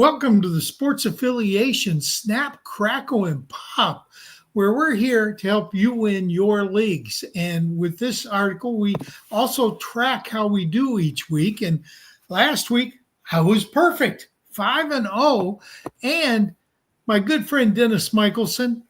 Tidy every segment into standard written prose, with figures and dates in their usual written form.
Welcome to the Sports Affiliation Snap, Crackle, and Pop, where we're here to help you win your leagues. And with this article, we also track how we do each week. And last week, I was perfect, 5-0. And my good friend Dennis Michelson,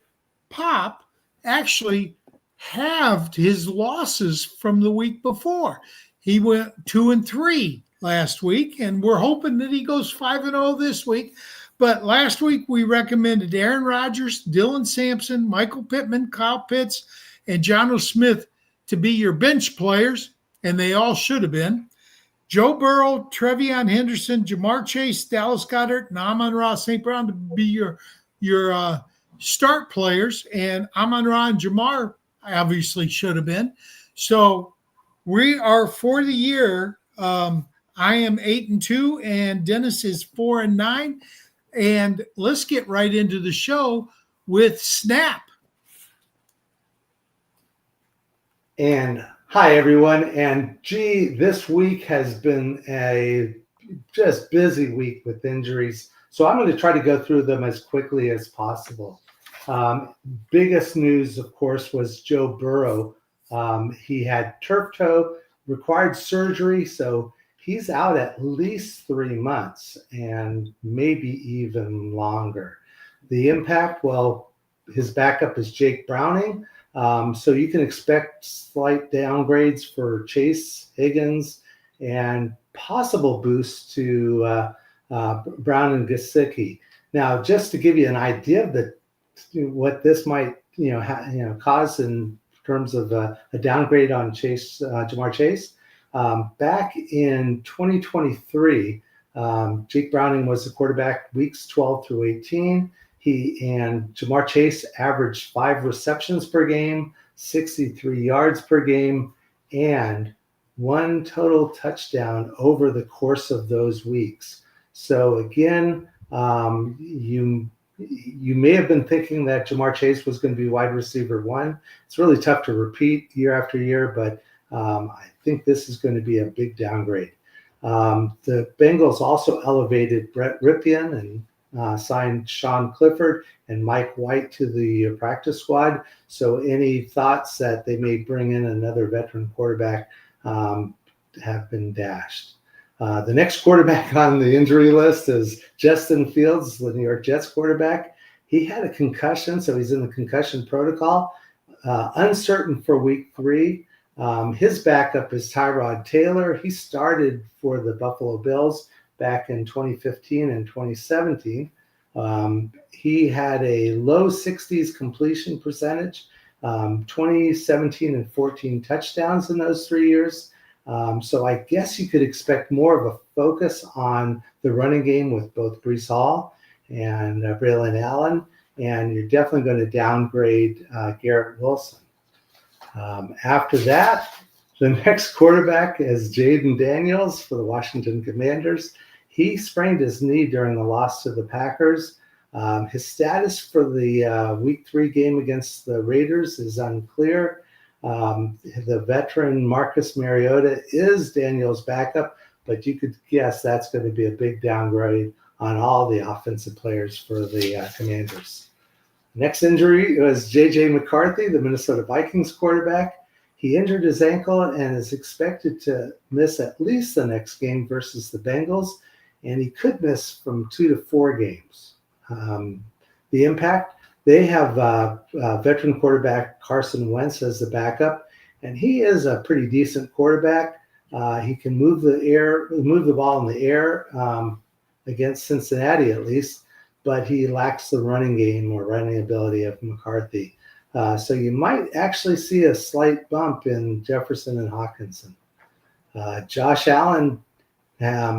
Pop, actually halved his losses from the week before. He went 2-3 last week, and we're hoping that he goes 5-0 this week. But last week we recommended Aaron Rodgers, Dylan Sampson, Michael Pittman, Kyle Pitts, and Jonnu Smith to be your bench players, and they all should have been. Joe Burrow, Trevion Henderson, Jamar Chase, Dallas Goedert, and Amon-Ra St. Brown to be your start players, and Amon-Ra and Jamar obviously should have been. So we are for the year. I am 8-2, and Dennis is 4-9. And let's get right into the show with Snap. And hi, everyone. And gee, this week has been a just busy week with injuries. So I'm going to try to go through them as quickly as possible. Biggest news, of course, was Joe Burrow. He had turf toe, required surgery, so he's out at least 3 months and maybe even longer. The impact, well, his backup is Jake Browning. So you can expect slight downgrades for Chase, Higgins, and possible boosts to Brown and Gesicki. Now, just to give you an idea of what this might cause in terms of a downgrade on Chase, Jamar Chase. Back in 2023, Jake Browning was the quarterback weeks 12 through 18. He and Jamar Chase averaged 5 receptions per game, 63 yards per game, and 1 total touchdown over the course of those weeks. So again, you may have been thinking that Jamar Chase was going to be wide receiver 1. It's really tough to repeat year after year, but I think this is going to be a big downgrade. The Bengals also elevated Brett Rypien and signed Sean Clifford and Mike White to the practice squad. So any thoughts that they may bring in another veteran quarterback have been dashed. The next quarterback on the injury list is Justin Fields, the New York Jets quarterback. He had a concussion, so he's in the concussion protocol. Uncertain for week 3. His backup is Tyrod Taylor. He started for the Buffalo Bills back in 2015 and 2017. He had a low 60s completion percentage, 2017 and 14 touchdowns in those 3 years. So I guess you could expect more of a focus on the running game with both Breece Hall and Braylon Allen, and you're definitely going to downgrade Garrett Wilson. After that, the next quarterback is Jaden Daniels for the Washington Commanders. He sprained his knee during the loss to the Packers. His status for the Week 3 game against the Raiders is unclear. The veteran Marcus Mariota is Daniels' backup, but you could guess that's going to be a big downgrade on all the offensive players for the Commanders. Next injury was J.J. McCarthy, the Minnesota Vikings quarterback. He injured his ankle and is expected to miss at least the next game versus the Bengals, and he could miss from 2 to 4 games. The impact, they have veteran quarterback Carson Wentz as the backup, and he is a pretty decent quarterback. He can move the ball in the air against Cincinnati at least, but he lacks the running game or running ability of McCarthy. So you might actually see a slight bump in Jefferson and Hawkinson. Josh Allen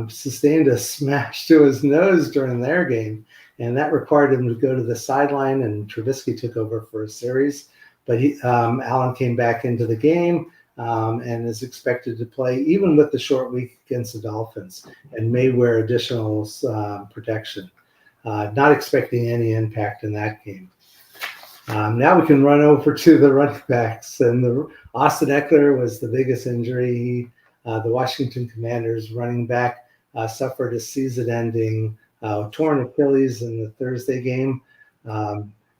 sustained a smash to his nose during their game, and that required him to go to the sideline, and Trubisky took over for a series. But Allen came back into the game and is expected to play even with the short week against the Dolphins and may wear additional protection. Not expecting any impact in that game. Now we can run over to the running backs. And Austin Eckler was the biggest injury. The Washington Commanders running back suffered a season-ending torn Achilles in the Thursday game.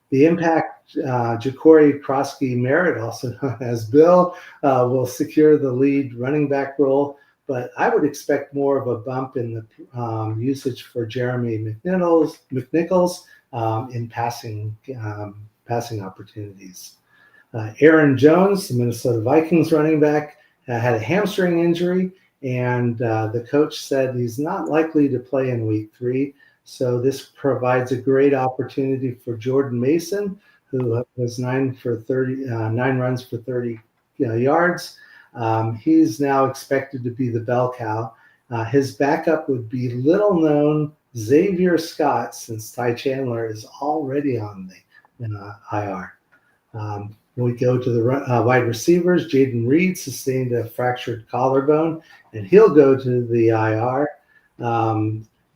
The impact, Ja'Cory Krosky-Merritt, also known as Bill, will secure the lead running back role, but I would expect more of a bump in the usage for Jeremy McNichols in passing opportunities. Aaron Jones, the Minnesota Vikings running back, had a hamstring injury, and the coach said he's not likely to play in week 3. So this provides a great opportunity for Jordan Mason, who was 9 runs for 30 yards. He's now expected to be the bell cow. His backup would be little-known Xavier Scott, since Ty Chandler is already on the IR. When we go to the wide receivers, Jaden Reed sustained a fractured collarbone, and he'll go to the IR.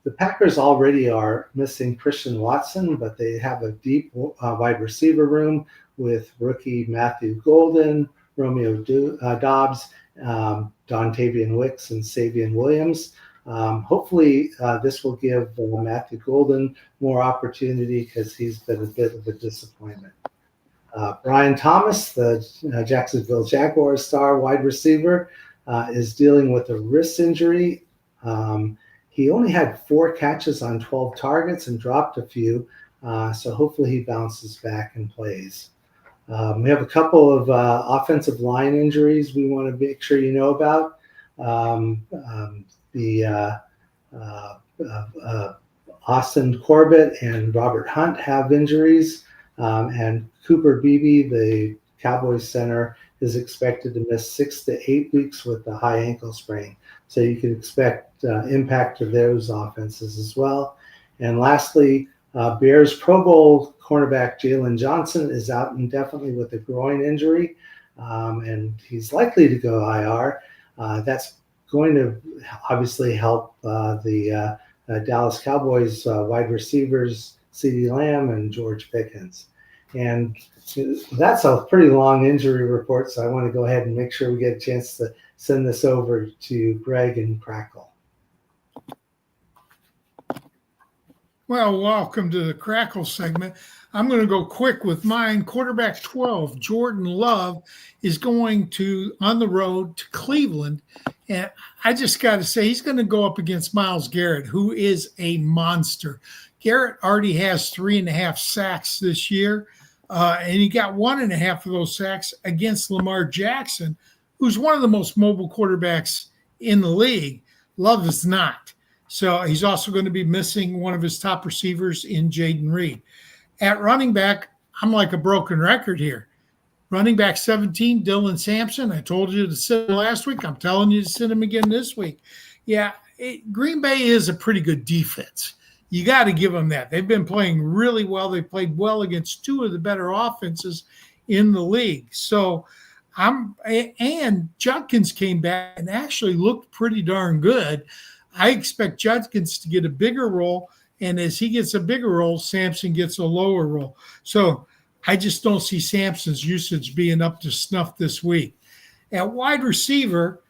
The Packers already are missing Christian Watson, but they have a deep wide receiver room with rookie Matthew Golden, Romeo Dobbs, Dontavian Wicks, and Savion Williams. Hopefully, this will give Matthew Golden more opportunity because he's been a bit of a disappointment. Brian Thomas, the Jacksonville Jaguars star wide receiver, is dealing with a wrist injury. He only had 4 catches on 12 targets and dropped a few, so hopefully he bounces back and plays. We have a couple of offensive line injuries we want to make sure you know about. Austin Corbett and Robert Hunt have injuries, and Cooper Beebe, the Cowboys center, is expected to miss 6 to 8 weeks with a high ankle sprain. So you can expect impact to those offenses as well. And lastly, Bears Pro Bowl cornerback Jalen Johnson is out indefinitely with a groin injury, and he's likely to go IR. That's going to obviously help the Dallas Cowboys wide receivers CeeDee Lamb and George Pickens. And that's a pretty long injury report, so I want to go ahead and make sure we get a chance to send this over to Greg and Crackle. Well, welcome to the Crackle segment. I'm going to go quick with mine. Quarterback 12, Jordan Love, is going on the road to Cleveland. And I just got to say, he's going to go up against Myles Garrett, who is a monster. Garrett already has 3.5 sacks this year, and he got 1.5 of those sacks against Lamar Jackson, who's one of the most mobile quarterbacks in the league. Love is not. So he's also going to be missing one of his top receivers in Jaden Reed. At running back, I'm like a broken record here. Running back 17, Dylan Sampson. I told you to sit him last week. I'm telling you to sit him again this week. Yeah, Green Bay is a pretty good defense. You got to give them that. They've been playing really well. They played well against 2 of the better offenses in the league. So and Judkins came back and actually looked pretty darn good. I expect Judkins to get a bigger role, and as he gets a bigger role, Sampson gets a lower role. So I just don't see Sampson's usage being up to snuff this week. At wide receiver,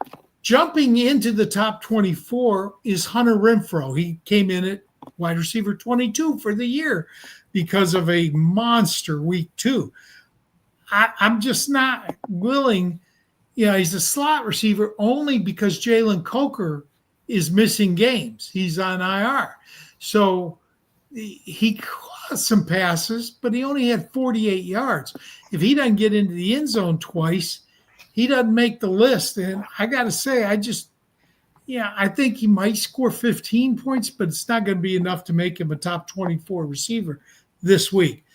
jumping into the top 24 is Hunter Renfrow. He came in at wide receiver 22 for the year because of a monster week 2. I'm just not willing. He's a slot receiver only because Jalen Coker is missing games. He's on IR. So he caught some passes, but he only had 48 yards. If he doesn't get into the end zone twice, he doesn't make the list. And I got to say, I think he might score 15 points, but it's not going to be enough to make him a top 24 receiver this week.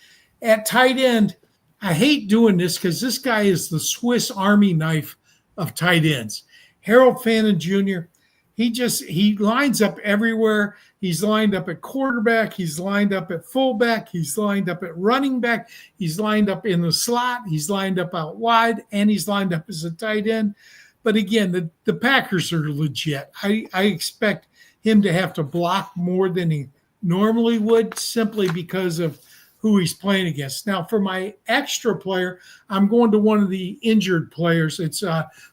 At tight end, I hate doing this because this guy is the Swiss Army knife of tight ends. Harold Fannin Jr., he lines up everywhere. He's lined up at quarterback. He's lined up at fullback. He's lined up at running back. He's lined up in the slot. He's lined up out wide, and he's lined up as a tight end. But again, the Packers are legit. I expect him to have to block more than he normally would simply because of who he's playing against. Now, for my extra player, I'm going to one of the injured players. It's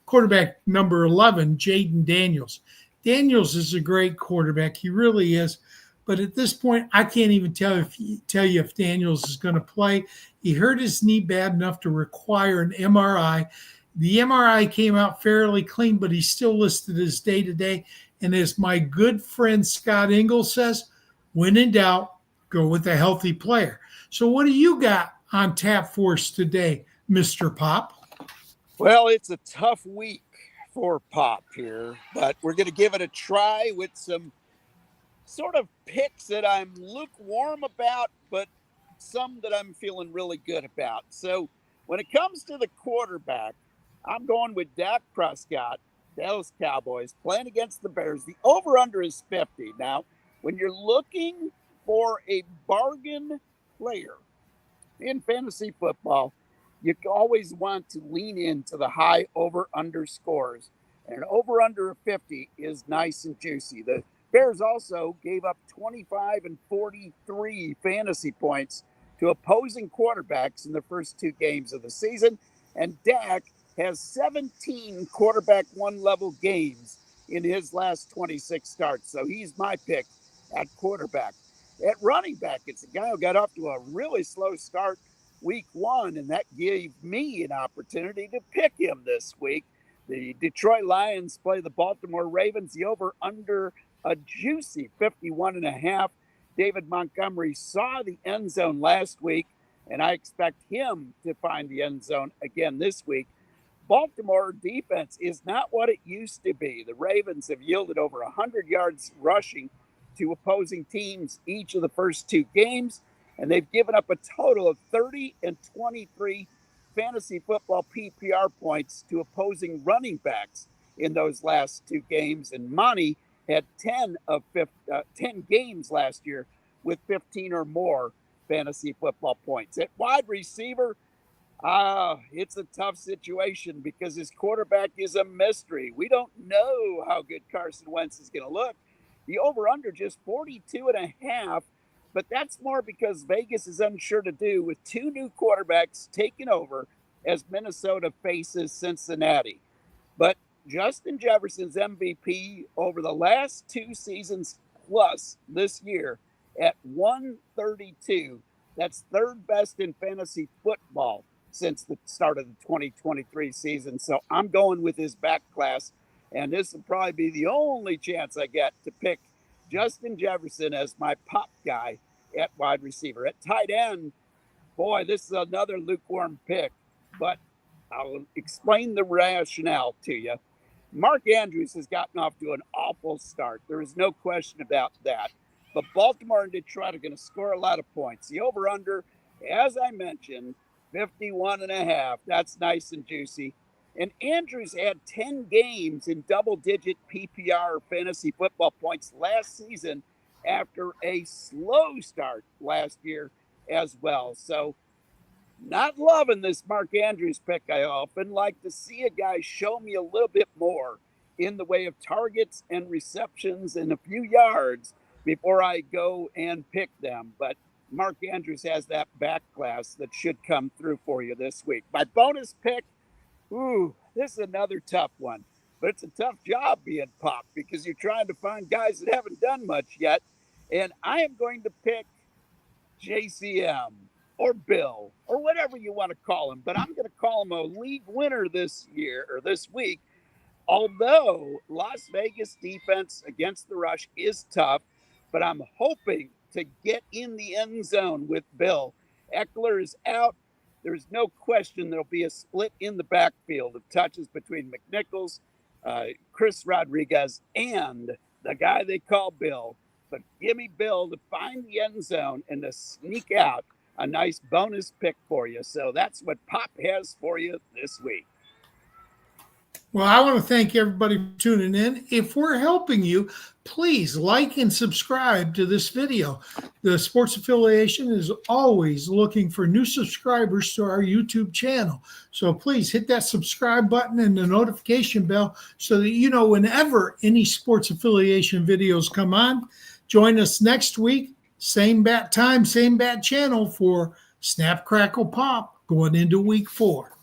quarterback number 11, Jaden Daniels. Daniels is a great quarterback. He really is. But at this point, I can't even tell you if Daniels is going to play. He hurt his knee bad enough to require an MRI. The MRI came out fairly clean, but he's still listed as day-to-day. And as my good friend Scott Ingle says, when in doubt, go with a healthy player. So what do you got on tap for us today, Mr. Pop? Well, it's a tough week for Pop here, but we're going to give it a try with some sort of picks that I'm lukewarm about, but some that I'm feeling really good about. So when it comes to the quarterback, I'm going with Dak Prescott, Dallas Cowboys, playing against the Bears. The over-under is 50. Now, when you're looking for a bargain player in fantasy football, you always want to lean into the high over-under scores. And an over-under of 50 is nice and juicy. The Bears also gave up 25 and 43 fantasy points to opposing quarterbacks in the first two games of the season. And Dak has 17 quarterback one-level games in his last 26 starts. So he's my pick at quarterback. At running back, it's a guy who got off to a really slow start week one, and that gave me an opportunity to pick him this week. The Detroit Lions play the Baltimore Ravens. The over-under a juicy 51.5. David Montgomery saw the end zone last week, and I expect him to find the end zone again this week. Baltimore defense is not what it used to be. The Ravens have yielded over 100 yards rushing to opposing teams each of the first two games, and they've given up a total of 30 and 23 fantasy football PPR points to opposing running backs in those last two games. And Monty had 10 games last year with 15 or more fantasy football points. At wide receiver, it's a tough situation because his quarterback is a mystery. We don't know how good Carson Wentz is going to look. The over-under just 42.5, but that's more because Vegas is unsure to do with two new quarterbacks taking over as Minnesota faces Cincinnati. But Justin Jefferson's MVP over the last two seasons plus this year at 132. That's third best in fantasy football since the start of the 2023 season. So I'm going with his back class, and this will probably be the only chance I get to pick Justin Jefferson as my pop guy at wide receiver. At tight end, boy, this is another lukewarm pick, but I'll explain the rationale to you. Mark Andrews has gotten off to an awful start. There is no question about that. But Baltimore and Detroit are going to score a lot of points. The over-under, as I mentioned, 51.5. That's nice and juicy. And Andrews had 10 games in double-digit PPR fantasy football points last season after a slow start last year as well. So not loving this Mark Andrews pick. I often like to see a guy show me a little bit more in the way of targets and receptions and a few yards before I go and pick them. But Mark Andrews has that back class that should come through for you this week. My bonus pick, this is another tough one. But it's a tough job being Pop because you're trying to find guys that haven't done much yet. And I am going to pick JCM or Bill or whatever you want to call him. But I'm going to call him a league winner this year or this week. Although Las Vegas defense against the rush is tough, but I'm hoping to get in the end zone with Bill. Eckler is out. There's no question there'll be a split in the backfield of touches between McNichols, Chris Rodriguez, and the guy they call Bill. But give me Bill to find the end zone and to sneak out a nice bonus pick for you. So that's what Pop has for you this week. Well, I want to thank everybody for tuning in. If we're helping you, please like and subscribe to this video. The Sports Affiliation is always looking for new subscribers to our YouTube channel. So please hit that subscribe button and the notification bell so that you know whenever any Sports Affiliation videos come on. Join us next week, same bat time, same bat channel for Snap, Crackle, Pop going into week 4.